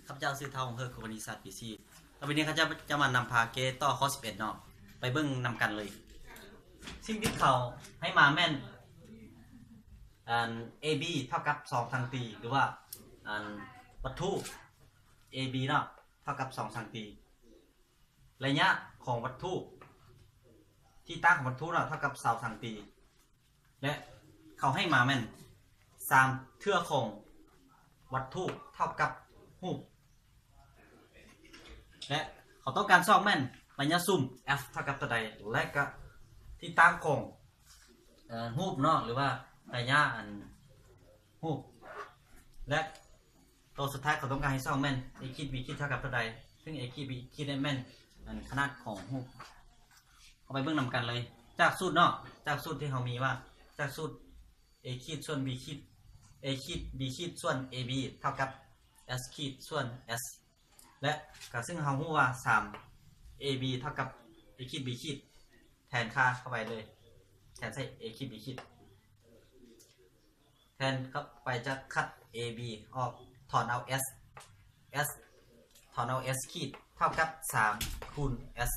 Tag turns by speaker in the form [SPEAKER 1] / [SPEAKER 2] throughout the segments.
[SPEAKER 1] ข้าพเจ้าซื้อเท่าของเฮอร์คุบานิสัตปีซีต่อไปนี้ข้าพเจ้าจะมานำพาเกต่อข้อ11เนาะไปเบิ่งนำกันเลยสิ่งที่เขาให้มาแม่นAB เท่ากับ2สังตีหรือว่าวัตถุ AB เนาะเท่ากับ2สังตีระยะของวัตถุที่ตั้งของวัตถุเนาะเท่ากับ2สังตีและเขาให้มาแม่น3เทื่อของวัตถุเท่ากับรูปและเขาต้องการซอกแม่นระยะซุ่ม f เท่ากับตัวใดและก็ที่ตั้งของรูปเนาะหรือว่าระยะรูปและตัวสุดท้ายเขาต้องการให้ซอกแม่น a คิด b คิดเท่ากับตัวใดซึ่ง a คิด b คิดได้แม่นขนาดของรูปเอาไปเบิ่งนำกันเลยจากสูตรเนาะจากสูตรที่เขามีว่าจากสูตร a คิดส่วน b คิด a คิด b คิดส่วน ab เท่ากับ s คิดส่วน s และก็ซึ่งเรารู้ว่า3 ab เท่ากับ a คิด b คิดแทนค่าเข้าไปเลยแทนใส่ a คิด b คิดแทนเข้าไปจะคัด ab ออกถอนเอา s ถอนเอา s คิดเท่ากับ3คูณ s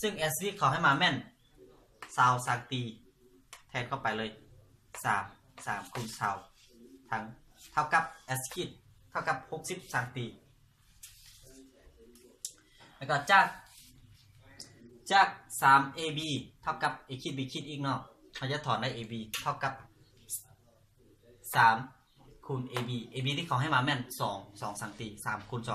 [SPEAKER 1] ซึ่ง s ที่เขาให้มาแม่น20สังตีแทนเข้าไปเลย3คูณ20ทั้งเท่ากับ s คิดเท่ากับ60สังตีแล้วก็จาก 3ab เท่ากับ a คิด b คิดอีกเนาะเราจะถอนได้ ab เท่ากับ3คูณ ab ที่เขาให้มาแม่น2สังตี3คูณ2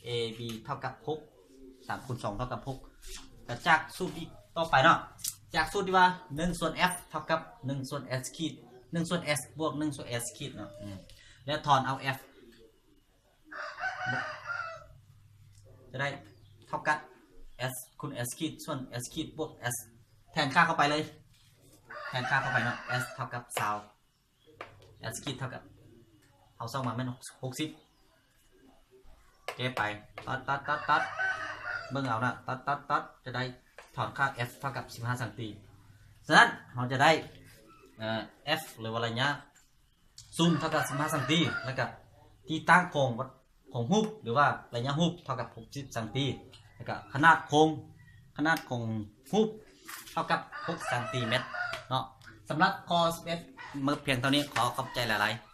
[SPEAKER 1] ab เท่ากับ6 3คูณ2เท่ากับ6แต่จากสูตรที่ต่อไปเนาะจากสูตรที่ว่า1ส่วน f เท่ากับ1ส่วน s ขีด1ส่วน s บวก1ส่วน s ขีดเนาะแล้วถอนเอา f จะได้เท่ากับ s คูณ s ขีดส่วน s ขีดบวก s แทนค่าเข้าไปเลยแทนค่าเข้าไปเนาะ s เท่ากับ20 s ขีดเท่ากับเอาซ่อมมาแม่น60เก็บไปตัดเบิ่งเอานะตัดจะได้ถอนค่า f เท่ากับ15สังตีฉะนั้นเราจะได้f หรือว่าระยะซูมเท่ากับ15สังตีแล้วก็ที่ตั้งของรูปหรือว่าระยะรูปเท่ากับ60สังตีแล้วก็ขนาดของรูปเท่ากับ6ซนเนาะสำหรับข้อ11เมื่อเพียงเท่านี้ขอขอบใจหลายๆ